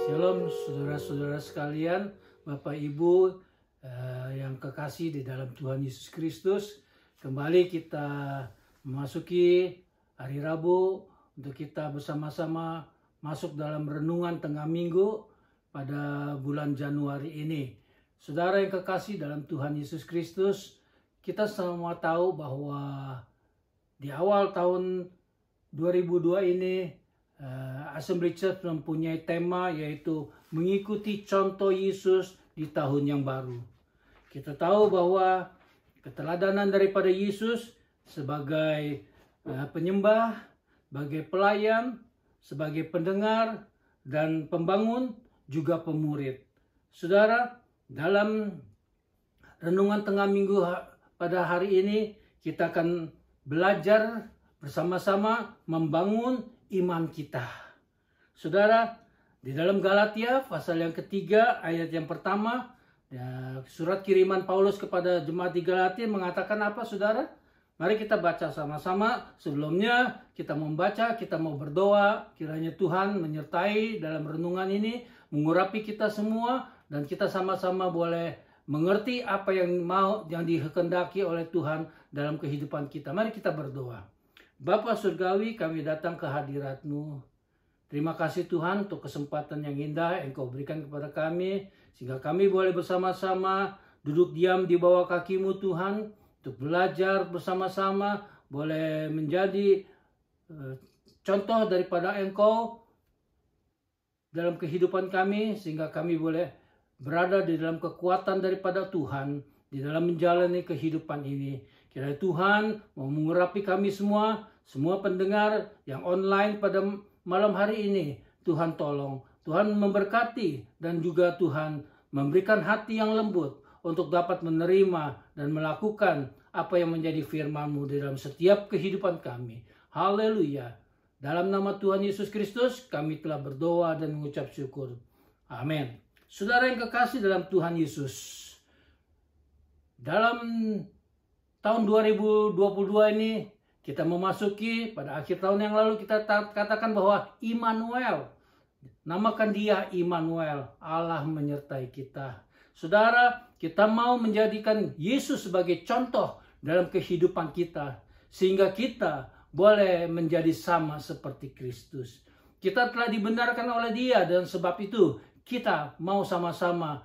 Shalom saudara-saudara sekalian, Bapak Ibu yang kekasih di dalam Tuhan Yesus Kristus. Kembali kita memasuki hari Rabu untuk kita bersama-sama masuk dalam renungan tengah minggu pada bulan Januari ini. Saudara yang kekasih dalam Tuhan Yesus Kristus, kita semua tahu bahwa di awal tahun 2002 ini Assembly Church mempunyai tema yaitu mengikuti contoh Yesus di tahun yang baru. Kita tahu bahwa keteladanan daripada Yesus sebagai penyembah, sebagai pelayan, sebagai pendengar, dan pembangun, juga pemurid. Saudara, dalam renungan tengah minggu pada hari ini, kita akan belajar bersama-sama membangun iman kita. Saudara, di dalam Galatia pasal yang ketiga ayat yang pertama, surat kiriman Paulus kepada jemaat di Galatia mengatakan apa, saudara? Mari kita baca sama-sama. Sebelumnya kita membaca, kita mau berdoa kiranya Tuhan menyertai dalam renungan ini, mengurapi kita semua, dan kita sama-sama boleh mengerti apa yang dikehendaki oleh Tuhan dalam kehidupan kita. Mari kita berdoa. Bapa Surgawi, kami datang ke hadirat-Mu. Terima kasih Tuhan untuk kesempatan yang indah Engkau berikan kepada kami, sehingga kami boleh bersama-sama duduk diam di bawah kaki-Mu Tuhan, untuk belajar bersama-sama, boleh menjadi contoh daripada Engkau dalam kehidupan kami, sehingga kami boleh berada di dalam kekuatan daripada Tuhan, di dalam menjalani kehidupan ini. Kiranya Tuhan mau mengurapi kami semua pendengar yang online pada malam hari ini. Tuhan tolong, Tuhan memberkati, dan juga Tuhan memberikan hati yang lembut untuk dapat menerima dan melakukan apa yang menjadi firman-Mu di dalam setiap kehidupan kami. Haleluya. Dalam nama Tuhan Yesus Kristus kami telah berdoa dan mengucap syukur. Amin. Saudara yang kekasih dalam Tuhan Yesus, dalam tahun 2022 ini kita memasuki pada akhir tahun yang lalu, kita katakan bahwa Immanuel, namakan dia Immanuel, Allah menyertai kita. Saudara, kita mau menjadikan Yesus sebagai contoh dalam kehidupan kita, sehingga kita boleh menjadi sama seperti Kristus. Kita telah dibenarkan oleh dia, dan sebab itu kita mau sama-sama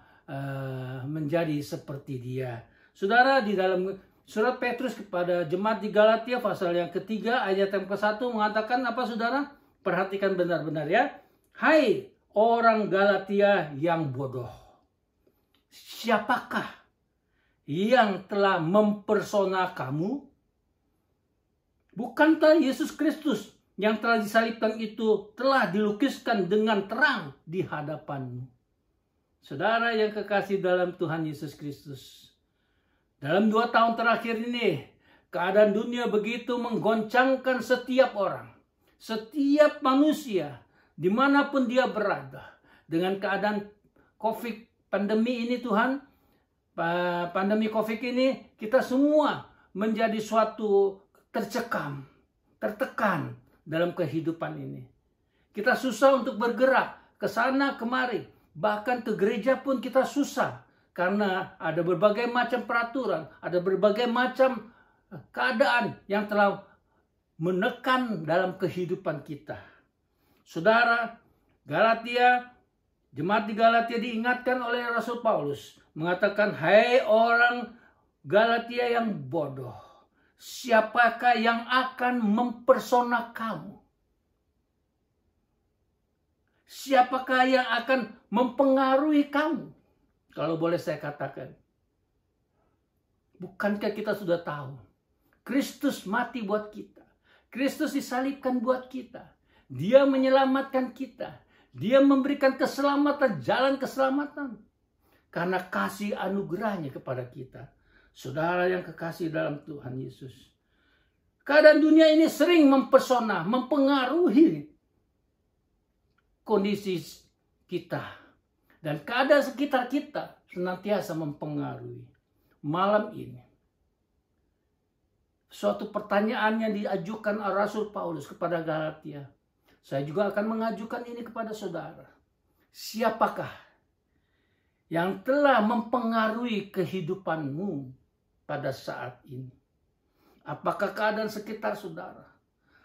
menjadi seperti dia. Saudara, di dalam surat Petrus kepada jemaat di Galatia pasal yang ketiga ayat yang ke-1 mengatakan apa, saudara? Perhatikan benar-benar ya. Hai orang Galatia yang bodoh, siapakah yang telah mempersona kamu? Bukankah Yesus Kristus yang telah disalibkan itu telah dilukiskan dengan terang di hadapanmu? Saudara yang kekasih dalam Tuhan Yesus Kristus, dalam 2 tahun terakhir ini, keadaan dunia begitu menggoncangkan setiap orang, setiap manusia, dimanapun dia berada. Dengan keadaan pandemi ini Tuhan, pandemi COVID ini, kita semua menjadi suatu tercekam, tertekan dalam kehidupan ini. Kita susah untuk bergerak ke sana kemari, bahkan ke gereja pun kita susah. Karena ada berbagai macam peraturan, ada berbagai macam keadaan yang telah menekan dalam kehidupan kita. Saudara, jemaat di Galatia diingatkan oleh Rasul Paulus, mengatakan, hai orang Galatia yang bodoh, siapakah yang akan mempersona kamu? Siapakah yang akan mempengaruhi kamu? Kalau boleh saya katakan, bukankah kita sudah tahu Kristus mati buat kita, Kristus disalibkan buat kita, dia menyelamatkan kita, dia memberikan keselamatan, jalan keselamatan karena kasih anugerahnya kepada kita. Saudara yang kekasih dalam Tuhan Yesus, keadaan dunia ini sering mempesona, mempengaruhi kondisi kita. Dan keadaan sekitar kita senantiasa mempengaruhi. Malam ini, suatu pertanyaan yang diajukan Rasul Paulus kepada Galatia. Saya juga akan mengajukan ini kepada saudara. siapakah yang telah mempengaruhi kehidupanmu pada saat ini? Apakah keadaan sekitar saudara?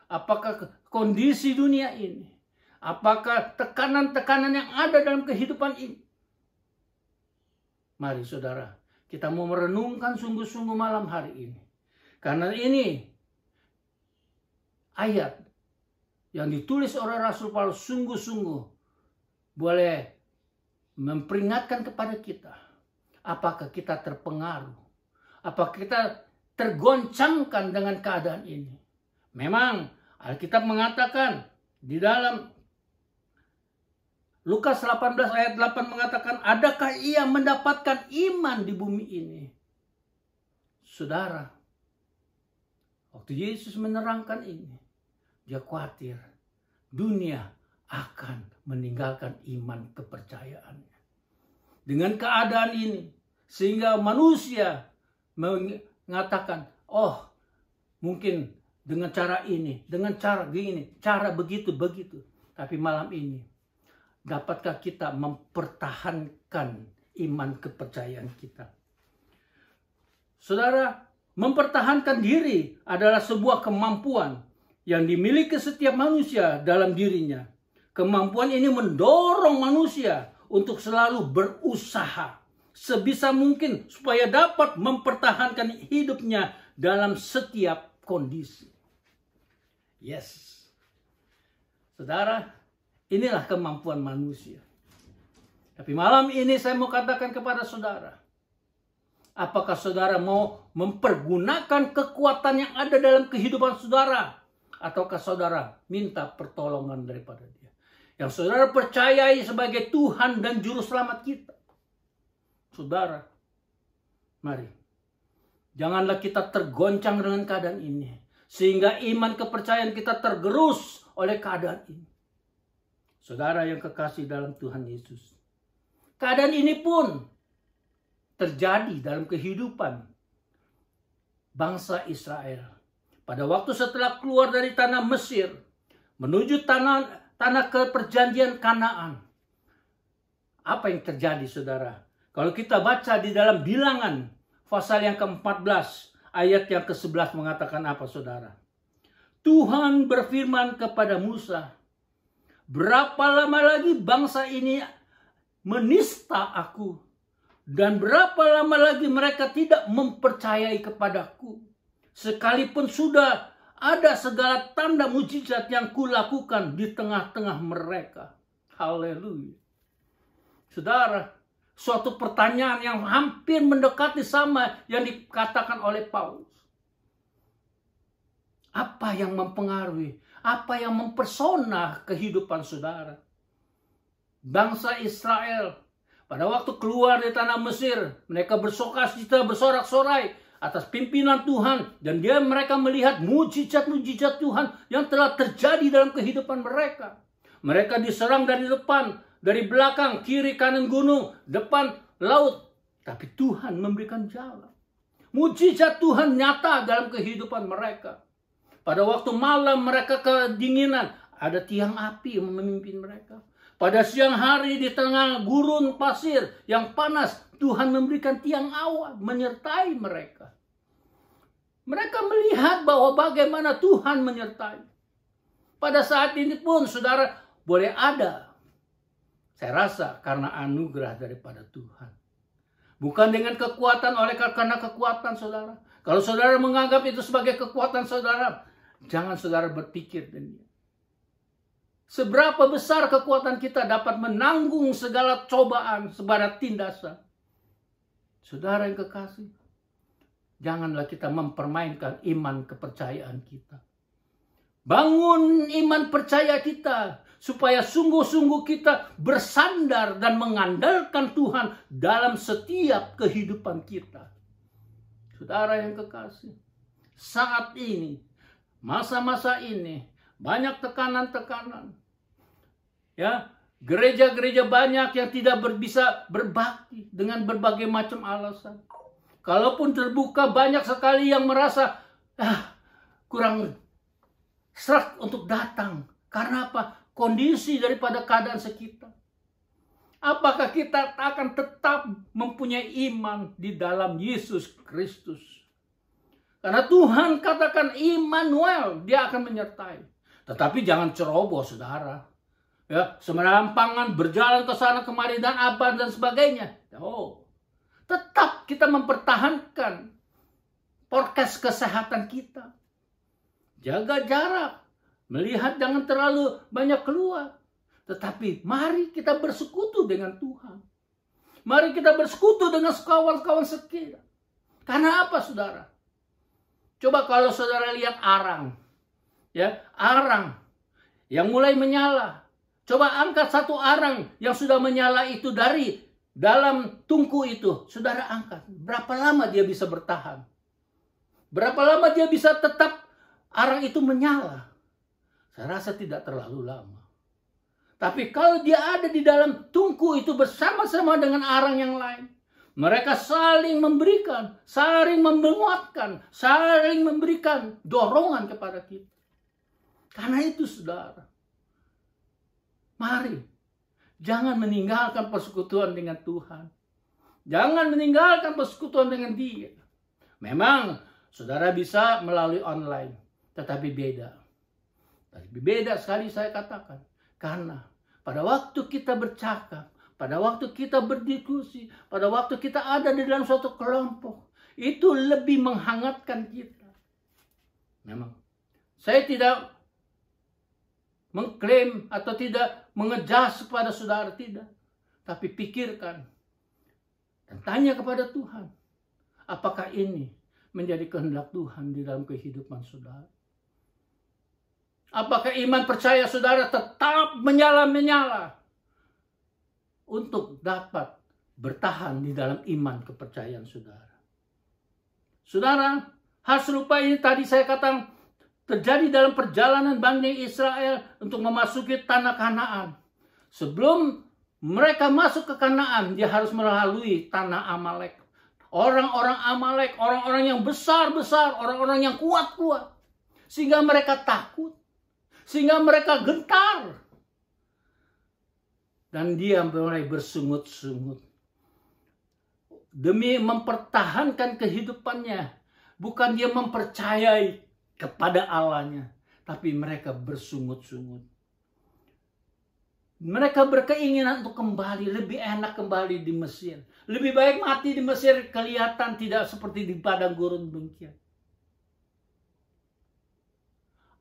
Apakah kondisi dunia ini? Apakah tekanan-tekanan yang ada dalam kehidupan ini? Mari saudara, kita mau merenungkan sungguh-sungguh malam hari ini. Karena ini ayat yang ditulis oleh Rasul Paulus sungguh-sungguh boleh memperingatkan kepada kita. Apakah kita terpengaruh? Apakah kita tergoncangkan dengan keadaan ini? Memang Alkitab mengatakan di dalam Lukas 18 ayat 8 mengatakan, adakah ia mendapatkan iman di bumi ini? Saudara, waktu Yesus menerangkan ini, dia khawatir dunia akan meninggalkan iman kepercayaannya. Dengan keadaan ini, sehingga manusia mengatakan, oh mungkin dengan cara ini, dengan cara begini, cara begitu. Tapi malam ini, dapatkah kita mempertahankan iman kepercayaan kita? Saudara, mempertahankan diri adalah sebuah kemampuan yang dimiliki setiap manusia dalam dirinya. Kemampuan ini mendorong manusia untuk selalu berusaha sebisa mungkin supaya dapat mempertahankan hidupnya dalam setiap kondisi. Yes. Saudara, inilah kemampuan manusia. Tapi malam ini saya mau katakan kepada saudara, apakah saudara mau mempergunakan kekuatan yang ada dalam kehidupan saudara? Ataukah saudara minta pertolongan daripada dia? Yang saudara percayai sebagai Tuhan dan Juru Selamat kita. Saudara, mari. Janganlah kita tergoncang dengan keadaan ini. Sehingga iman kepercayaan kita tergerus oleh keadaan ini. Saudara yang kekasih dalam Tuhan Yesus. Keadaan ini pun terjadi dalam kehidupan bangsa Israel. Pada waktu setelah keluar dari tanah Mesir, menuju tanah perjanjian Kanaan. Apa yang terjadi saudara? Kalau kita baca di dalam Bilangan, pasal yang ke-14, ayat yang ke-11 mengatakan apa saudara? Tuhan berfirman kepada Musa, berapa lama lagi bangsa ini menista aku? Dan berapa lama lagi mereka tidak mempercayai kepadaku? Sekalipun sudah ada segala tanda mujizat yang kulakukan di tengah-tengah mereka. Haleluya. Saudara, suatu pertanyaan yang hampir mendekati sama yang dikatakan oleh Paulus. Apa yang mempengaruhi? Apa yang mempersona kehidupan saudara? Bangsa Israel pada waktu keluar dari tanah Mesir, mereka bersukacita, bersorak-sorai atas pimpinan Tuhan, dan mereka melihat mujizat-mujizat Tuhan yang telah terjadi dalam kehidupan mereka. Mereka diserang dari depan, dari belakang, kiri, kanan gunung, depan laut. Tapi Tuhan memberikan jalan. Mujizat Tuhan nyata dalam kehidupan mereka. Pada waktu malam mereka kedinginan, ada tiang api yang memimpin mereka. Pada siang hari di tengah gurun pasir yang panas, Tuhan memberikan tiang awan menyertai mereka. Mereka melihat bahwa bagaimana Tuhan menyertai. Pada saat ini pun saudara boleh ada. Saya rasa karena anugerah daripada Tuhan. Bukan dengan kekuatan karena kekuatan saudara. Kalau saudara menganggap itu sebagai kekuatan saudara, jangan saudara berpikir demikian. Seberapa besar kekuatan kita dapat menanggung segala cobaan, sebarat tindasan. Saudara yang kekasih, janganlah kita mempermainkan iman kepercayaan kita. Bangun iman percaya kita, supaya sungguh-sungguh kita bersandar dan mengandalkan Tuhan dalam setiap kehidupan kita. Saudara yang kekasih, saat ini, masa-masa ini, banyak tekanan-tekanan. Ya, gereja-gereja banyak yang tidak bisa berbakti dengan berbagai macam alasan. Kalaupun terbuka, banyak sekali yang merasa kurang serak untuk datang. Karena apa? Kondisi daripada keadaan sekitar. Apakah kita akan tetap mempunyai iman di dalam Yesus Kristus? Karena Tuhan katakan Immanuel, Dia akan menyertai. Tetapi jangan ceroboh, saudara. Ya, semerampangan berjalan ke sana kemari dan apa dan sebagainya. Oh, tetap kita mempertahankan prokes kesehatan kita. Jaga jarak, melihat jangan terlalu banyak keluar. Tetapi mari kita bersekutu dengan Tuhan. Mari kita bersekutu dengan kawan-kawan setia. Karena apa, saudara? Coba kalau saudara lihat arang. Ya, arang yang mulai menyala. Coba angkat satu arang yang sudah menyala itu dari dalam tungku itu. Saudara angkat. Berapa lama dia bisa bertahan? Berapa lama dia bisa tetap arang itu menyala? Saya rasa tidak terlalu lama. Tapi kalau dia ada di dalam tungku itu bersama-sama dengan arang yang lain, mereka saling memberikan, saling menguatkan, saling memberikan dorongan kepada kita. Karena itu, saudara, mari jangan meninggalkan persekutuan dengan Tuhan. Jangan meninggalkan persekutuan dengan Dia. Memang saudara bisa melalui online, tetapi beda. Beda sekali saya katakan. Karena pada waktu kita bercakap, pada waktu kita berdiskusi, pada waktu kita ada di dalam suatu kelompok, itu lebih menghangatkan kita. Memang, saya tidak mengklaim atau tidak mengejas kepada saudara, tidak. Tapi pikirkan dan tanya kepada Tuhan, apakah ini menjadi kehendak Tuhan di dalam kehidupan saudara? Apakah iman percaya saudara tetap menyala-menyala untuk dapat bertahan di dalam iman kepercayaan saudara? Saudara, hal serupa ini tadi saya katakan terjadi dalam perjalanan Bani Israel untuk memasuki tanah Kanaan. Sebelum mereka masuk ke Kanaan, dia harus melalui tanah Amalek. Orang-orang Amalek, orang-orang yang besar-besar, orang-orang yang kuat-kuat. Sehingga mereka takut. Sehingga mereka gentar. Dan dia mulai bersungut-sungut. Demi mempertahankan kehidupannya. Bukan dia mempercayai kepada Allahnya. Tapi mereka bersungut-sungut. Mereka berkeinginan untuk kembali. Lebih enak kembali di Mesir. Lebih baik mati di Mesir, kelihatan tidak seperti di padang gurun demikian.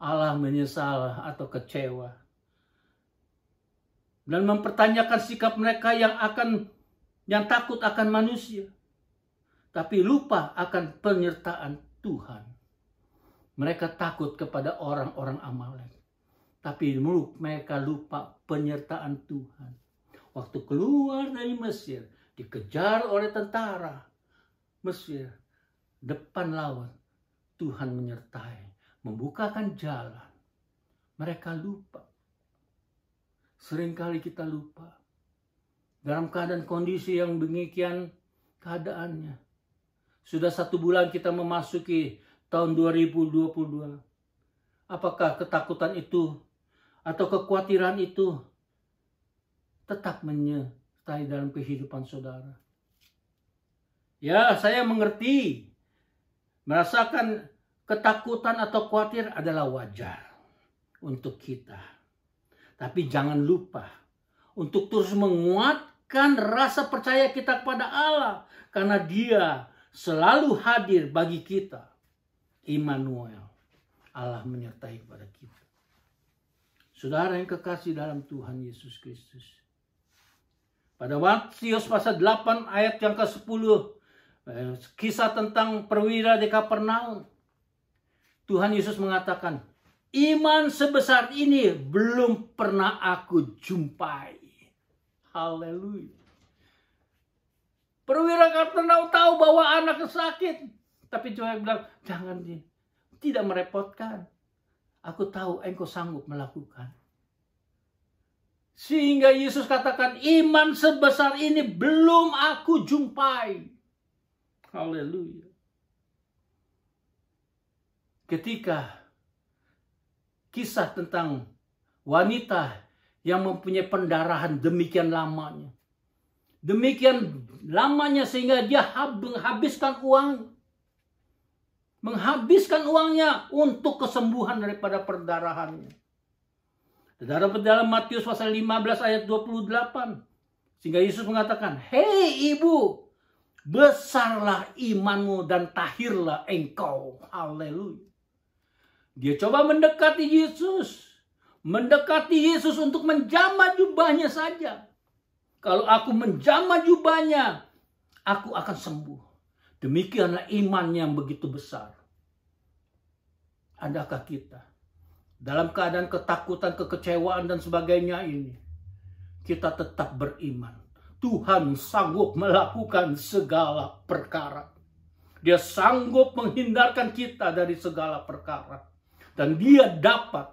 Allah menyesal atau kecewa. Dan mempertanyakan sikap mereka yang takut akan manusia. Tapi lupa akan penyertaan Tuhan. Mereka takut kepada orang-orang Amalek. Tapi mereka lupa penyertaan Tuhan. Waktu keluar dari Mesir, dikejar oleh tentara Mesir. Depan laut, Tuhan menyertai. Membukakan jalan. Mereka lupa. Seringkali kita lupa. Dalam keadaan kondisi yang demikian keadaannya. Sudah 1 bulan kita memasuki tahun 2022. Apakah ketakutan itu atau kekhawatiran itu tetap menyertai dalam kehidupan saudara? Ya, saya mengerti. Merasakan ketakutan atau khawatir adalah wajar untuk kita. Tapi jangan lupa untuk terus menguatkan rasa percaya kita kepada Allah. Karena Dia selalu hadir bagi kita. Immanuel. Allah menyertai kepada kita. Saudara yang kekasih dalam Tuhan Yesus Kristus. Pada Matius pasal 8 ayat yang ke-10. Kisah tentang perwira di Kapernaum. Tuhan Yesus mengatakan, iman sebesar ini belum pernah aku jumpai. Haleluya. Perwira Kapernaum tahu bahwa anaknya sakit. Tapi Tuhan bilang, jangan, tidak merepotkan. Aku tahu engkau sanggup melakukan. Sehingga Yesus katakan, iman sebesar ini belum aku jumpai. Haleluya. Ketika kisah tentang wanita yang mempunyai pendarahan demikian lamanya. Demikian lamanya sehingga dia menghabiskan uangnya untuk kesembuhan daripada perdarahannya. Saudara, dalam Matius pasal 15 ayat 28. Sehingga Yesus mengatakan, "Hei ibu, besarlah imanmu dan tahirlah engkau." Haleluya. Dia coba mendekati Yesus. Mendekati Yesus untuk menjamah jubahnya saja. Kalau aku menjamah jubahnya, aku akan sembuh. Demikianlah iman yang begitu besar. Adakah kita dalam keadaan ketakutan, kekecewaan dan sebagainya ini, kita tetap beriman? Tuhan sanggup melakukan segala perkara. Dia sanggup menghindarkan kita dari segala perkara. Dan dia dapat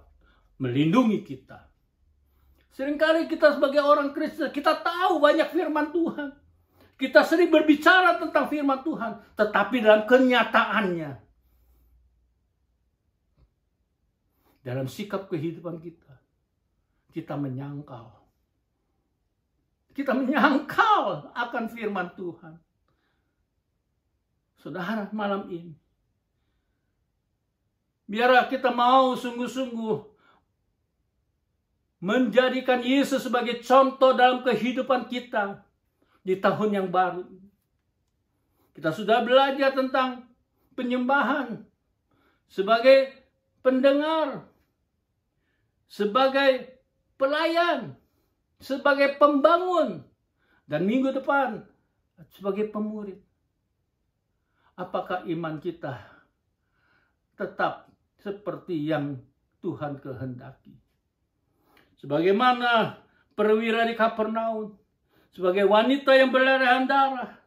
melindungi kita. Seringkali kita sebagai orang Kristen, kita tahu banyak firman Tuhan. Kita sering berbicara tentang firman Tuhan. Tetapi dalam kenyataannya, dalam sikap kehidupan kita, kita menyangkal. Kita menyangkal akan firman Tuhan. Saudara, malam ini, biarlah kita mau sungguh-sungguh menjadikan Yesus sebagai contoh dalam kehidupan kita di tahun yang baru. Kita sudah belajar tentang penyembahan sebagai pendengar, sebagai pelayan, sebagai pembangun, dan minggu depan sebagai pemurid. Apakah iman kita tetap seperti yang Tuhan kehendaki? Sebagaimana perwira di Kapernaum, sebagai wanita yang berlarian darah.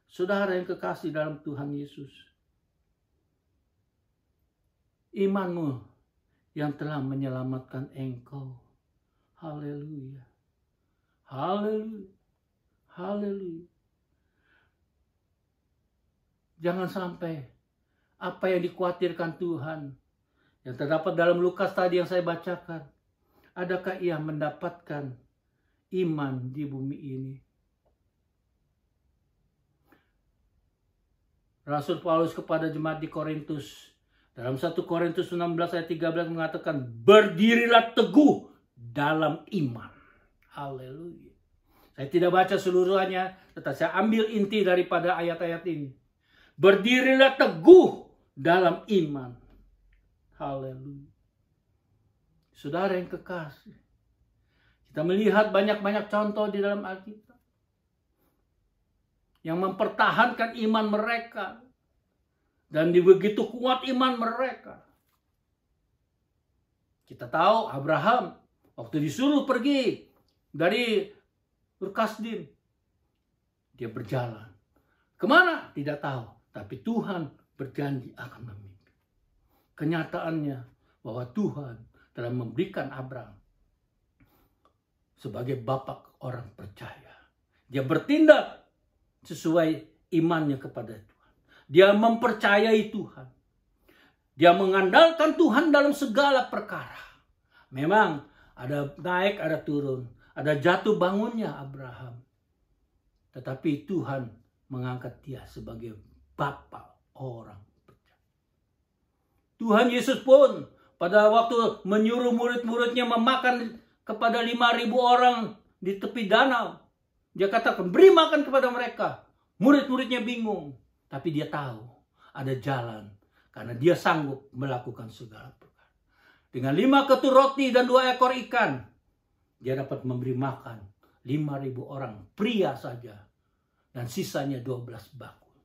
Saudara yang kekasih dalam Tuhan Yesus, imanmu yang telah menyelamatkan engkau. Haleluya. Haleluya. Haleluya. Jangan sampai apa yang dikhawatirkan Tuhan, yang terdapat dalam Lukas tadi yang saya bacakan, adakah ia mendapatkan iman di bumi ini? Rasul Paulus kepada jemaat di Korintus, dalam 1 Korintus 16 ayat 13 mengatakan, "Berdirilah teguh dalam iman." Haleluya. Saya tidak baca seluruhnya, tetapi saya ambil inti daripada ayat-ayat ini. Berdirilah teguh dalam iman. Haleluya. Saudara yang kekasih, kita melihat banyak-banyak contoh di dalam Alkitab yang mempertahankan iman mereka, dan begitu kuat iman mereka. Kita tahu Abraham waktu disuruh pergi dari Ur Kasdim, dia berjalan. Kemana? Tidak tahu. Tapi Tuhan berjanji akan memimpin. Kenyataannya bahwa Tuhan telah memberikan Abraham sebagai bapak orang percaya. Dia bertindak sesuai imannya kepada Tuhan. Dia mempercayai Tuhan. Dia mengandalkan Tuhan dalam segala perkara. Memang ada naik, ada turun. Ada jatuh bangunnya Abraham. Tetapi Tuhan mengangkat dia sebagai bapak orang percaya. Tuhan Yesus pun pada waktu menyuruh murid-muridnya memakan kepada 5.000 orang di tepi danau, dia katakan, "Beri makan kepada mereka." Murid-muridnya bingung, tapi dia tahu ada jalan karena dia sanggup melakukan segala perkara. Dengan 5 ketur roti dan 2 ekor ikan, dia dapat memberi makan 5.000 orang pria saja, dan sisanya 12 bakul.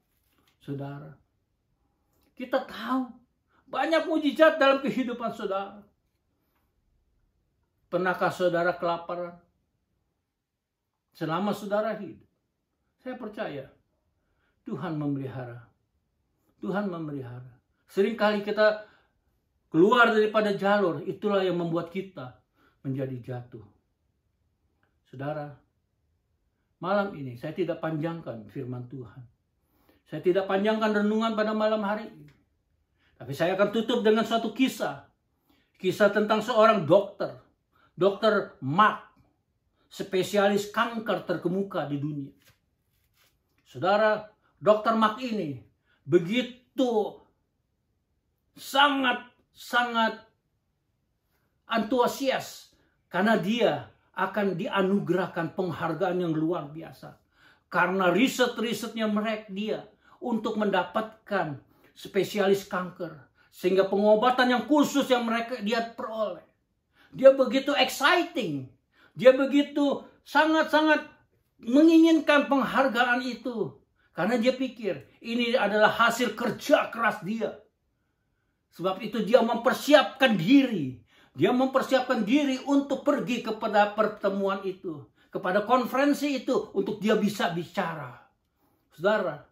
Saudara, kita tahu banyak mujizat dalam kehidupan saudara. Pernahkah saudara kelaparan selama saudara hidup? Saya percaya Tuhan memelihara. Tuhan memelihara. Seringkali kita keluar daripada jalur, itulah yang membuat kita menjadi jatuh. Saudara, malam ini saya tidak panjangkan firman Tuhan. Saya tidak panjangkan renungan pada malam hari ini. Tapi saya akan tutup dengan suatu kisah. Kisah tentang seorang dokter. Dokter Mark. spesialis kanker terkemuka di dunia. Saudara, Dr. Mark ini begitu sangat antusias karena dia akan dianugerahkan penghargaan yang luar biasa. Karena riset-risetnya dia untuk mendapatkan spesialis kanker. Sehingga pengobatan yang khusus yang dia peroleh. Dia begitu exciting. Dia begitu sangat-sangat menginginkan penghargaan itu. Karena dia pikir ini adalah hasil kerja keras dia. Sebab itu dia mempersiapkan diri. Dia mempersiapkan diri untuk pergi kepada pertemuan itu. Kepada konferensi itu untuk dia bisa bicara. Saudara,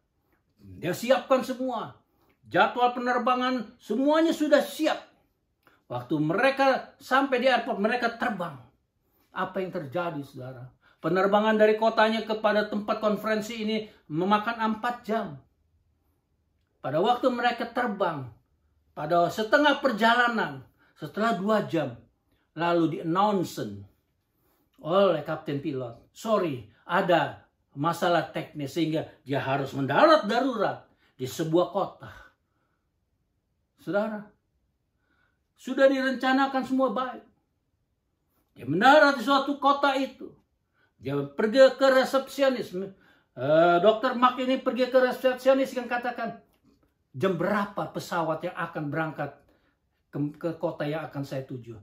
dia siapkan semua. Jadwal penerbangan semuanya sudah siap. Waktu mereka sampai di airport, mereka terbang. Apa yang terjadi, saudara? Penerbangan dari kotanya kepada tempat konferensi ini memakan 4 jam. Pada waktu mereka terbang, pada setengah perjalanan, setelah 2 jam, lalu di-announce oleh kapten pilot, sorry, ada masalah teknis sehingga dia harus mendarat darurat di sebuah kota. Saudara, sudah direncanakan semua baik. Dia mendarat di suatu kota itu. Dia pergi ke resepsionis. Dr. Mark ini pergi ke resepsionis yang katakan, jam berapa pesawat yang akan berangkat ke kota yang akan saya tuju.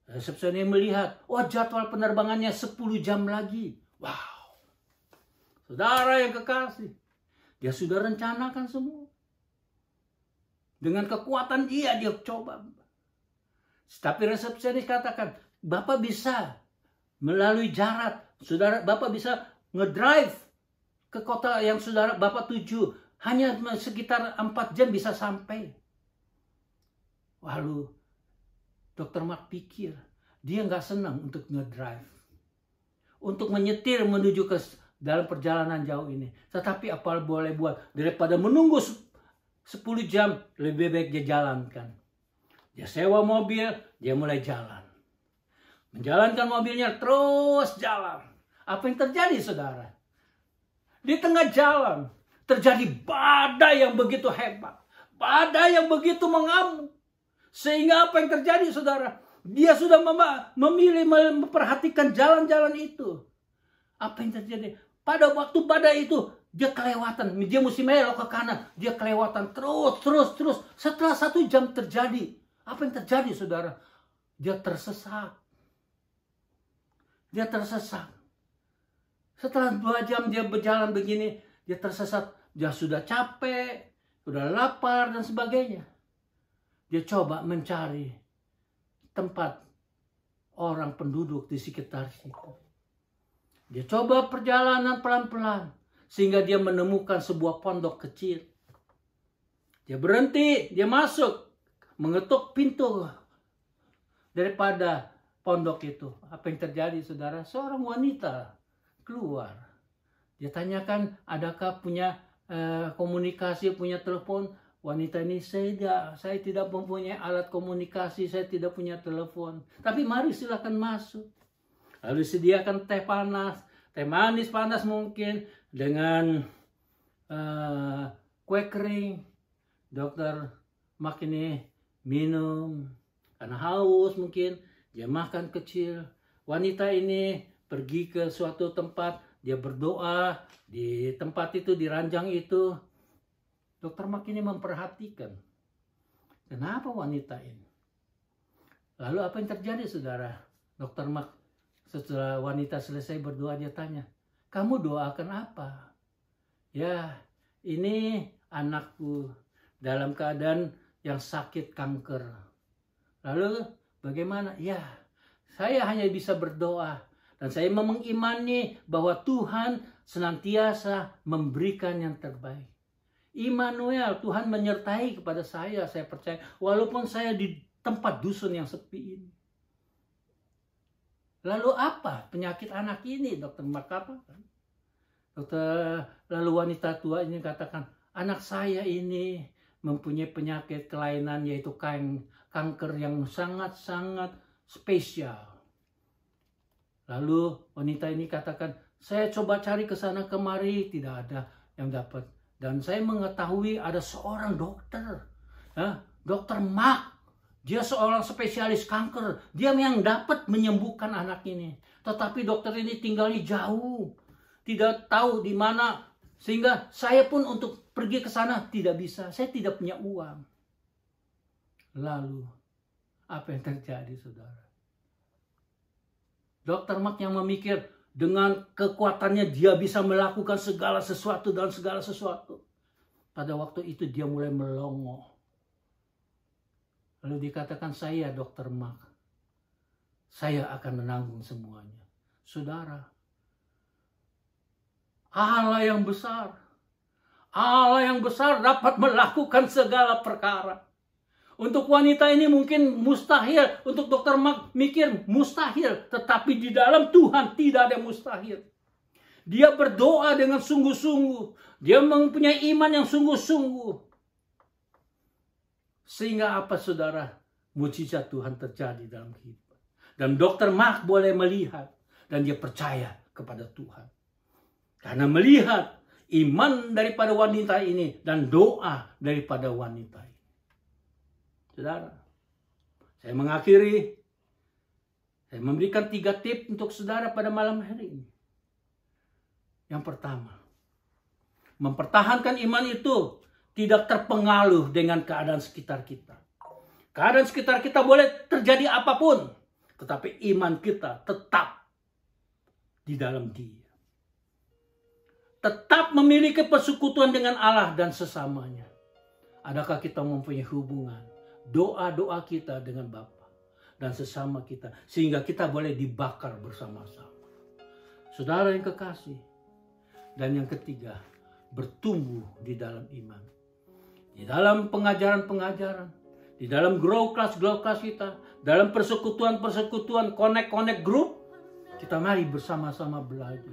Resepsionis melihat, jadwal penerbangannya 10 jam lagi. Wow. Saudara yang kekasih, dia sudah rencanakan semua. Dengan kekuatan dia coba. Tapi resepsionis katakan, Bapak bisa melalui darat. Saudara, Bapak bisa ngedrive ke kota yang saudara Bapak tuju. Hanya sekitar 4 jam bisa sampai. Lalu Dr. Mark pikir, dia nggak senang untuk ngedrive. Untuk menyetir menuju ke dalam perjalanan jauh ini. Tetapi apa boleh buat, daripada menunggu 10 jam, lebih baik dia jalankan. Dia sewa mobil, dia mulai jalan. Menjalankan mobilnya, terus jalan. Apa yang terjadi, saudara? Di tengah jalan, terjadi badai yang begitu hebat. Badai yang begitu mengamuk. Sehingga apa yang terjadi, saudara? Dia sudah memilih memperhatikan jalan-jalan itu. Apa yang terjadi? Pada waktu badai itu, dia kelewatan. Dia mesti belok ke kanan. Dia kelewatan terus. Setelah 1 jam terjadi. Apa yang terjadi, saudara? Dia tersesat. Setelah 2 jam dia berjalan begini, dia tersesat. Dia sudah capek, sudah lapar dan sebagainya. Dia coba mencari tempat orang penduduk di sekitar situ. Dia coba perjalanan pelan-pelan sehingga dia menemukan sebuah pondok kecil. Dia berhenti, dia masuk, mengetuk pintu daripada pondok itu. Apa yang terjadi, saudara? Seorang wanita keluar. Dia tanyakan, adakah punya komunikasi, punya telepon? Wanita ini, saya tidak mempunyai alat komunikasi, saya tidak punya telepon. Tapi mari silakan masuk. Lalu sediakan teh panas, teh manis panas mungkin, dengan kue kering. Dr. Mark ini minum, karena haus mungkin, dia makan kecil. Wanita ini pergi ke suatu tempat, dia berdoa di tempat itu, di ranjang itu. Dr. Mark ini memperhatikan, kenapa wanita ini? Lalu apa yang terjadi, saudara? Dr. Mark, setelah wanita selesai berdoa, dia tanya, kamu doakan apa? Ya, ini anakku dalam keadaan yang sakit kanker. Lalu bagaimana? Ya, saya hanya bisa berdoa. Dan saya mengimani bahwa Tuhan senantiasa memberikan yang terbaik. Immanuel, Tuhan menyertai kepada saya percaya. Walaupun saya di tempat dusun yang sepi ini. Lalu apa penyakit anak ini, Dr. Mark katakan? Lalu wanita tua ini katakan, anak saya ini mempunyai penyakit kelainan yaitu kanker yang sangat-sangat spesial. Lalu wanita ini katakan, saya coba cari ke sana kemari, tidak ada yang dapat. Dan saya mengetahui ada seorang dokter, Dokter Mark. Dia seorang spesialis kanker. Dia yang dapat menyembuhkan anak ini. Tetapi dokter ini tinggalnya jauh. Tidak tahu di mana. Sehingga saya pun untuk pergi ke sana tidak bisa. Saya tidak punya uang. Lalu, apa yang terjadi, saudara? Dokter Mark yang memikir dengan kekuatannya dia bisa melakukan segala sesuatu dan segala sesuatu. Pada waktu itu dia mulai melongo. Lalu dikatakan, saya Dokter Mark, saya akan menanggung semuanya. Saudara, Allah yang besar dapat melakukan segala perkara. Untuk wanita ini mungkin mustahil, untuk Dokter Mark mikir mustahil, tetapi di dalam Tuhan tidak ada mustahil. Dia berdoa dengan sungguh-sungguh, dia mempunyai iman yang sungguh-sungguh. Sehingga apa, saudara? Mujizat Tuhan terjadi dalam kehidupan. Dan Dokter Mark boleh melihat. Dan dia percaya kepada Tuhan. Karena melihat iman daripada wanita ini. Dan doa daripada wanita ini. Saudara, saya mengakhiri. Saya memberikan 3 tips untuk saudara pada malam hari ini. Yang pertama, mempertahankan iman itu tidak terpengaruh dengan keadaan sekitar kita. Keadaan sekitar kita boleh terjadi apapun, tetapi iman kita tetap di dalam Dia. Tetap memiliki persekutuan dengan Allah dan sesamanya. Adakah kita mempunyai hubungan, doa-doa kita dengan Bapa dan sesama kita, sehingga kita boleh dibakar bersama-sama. Saudara yang kekasih, dan yang ketiga, bertumbuh di dalam iman. Di dalam pengajaran-pengajaran, di dalam grow class kita, dalam persekutuan-persekutuan, connect group, kita mari bersama-sama belajar.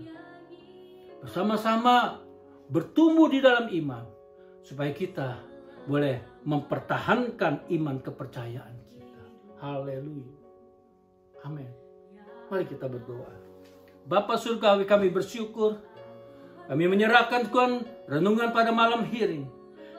Bersama-sama bertumbuh di dalam iman, supaya kita boleh mempertahankan iman kepercayaan kita. Haleluya. Amin. Mari kita berdoa. Bapa Surgawi, kami bersyukur. Kami menyerahkan Tuhan renungan pada malam hari ini.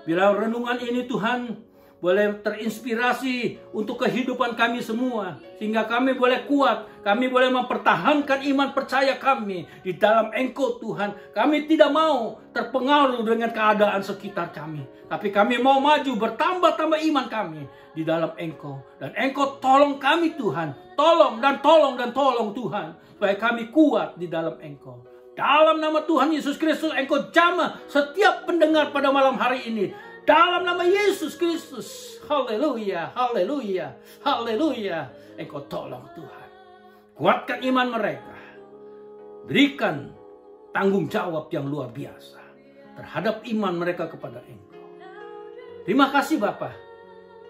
Bila renungan ini Tuhan boleh terinspirasi untuk kehidupan kami semua. Sehingga kami boleh kuat. Kami boleh mempertahankan iman percaya kami di dalam Engkau Tuhan. Kami tidak mau terpengaruh dengan keadaan sekitar kami. Tapi kami mau maju bertambah-tambah iman kami di dalam Engkau. Dan Engkau tolong kami Tuhan. Tolong dan tolong dan tolong Tuhan. Supaya kami kuat di dalam Engkau. Dalam nama Tuhan Yesus Kristus, Engkau jamah setiap pendengar pada malam hari ini. Dalam nama Yesus Kristus. Haleluya, haleluya, haleluya. Engkau tolong Tuhan. Kuatkan iman mereka. Berikan tanggung jawab yang luar biasa terhadap iman mereka kepada Engkau. Terima kasih Bapa.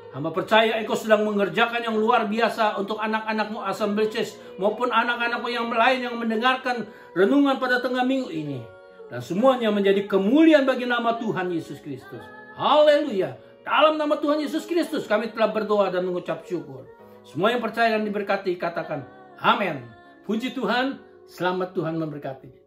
Hamba percaya Engkau sedang mengerjakan yang luar biasa untuk anak-anak-Mu Assembly Church maupun anak-anak-Mu yang lain yang mendengarkan renungan pada tengah minggu ini. Dan semuanya menjadi kemuliaan bagi nama Tuhan Yesus Kristus. Haleluya. Dalam nama Tuhan Yesus Kristus kami telah berdoa dan mengucap syukur. Semua yang percaya dan diberkati katakan amin. Puji Tuhan, selamat Tuhan memberkati.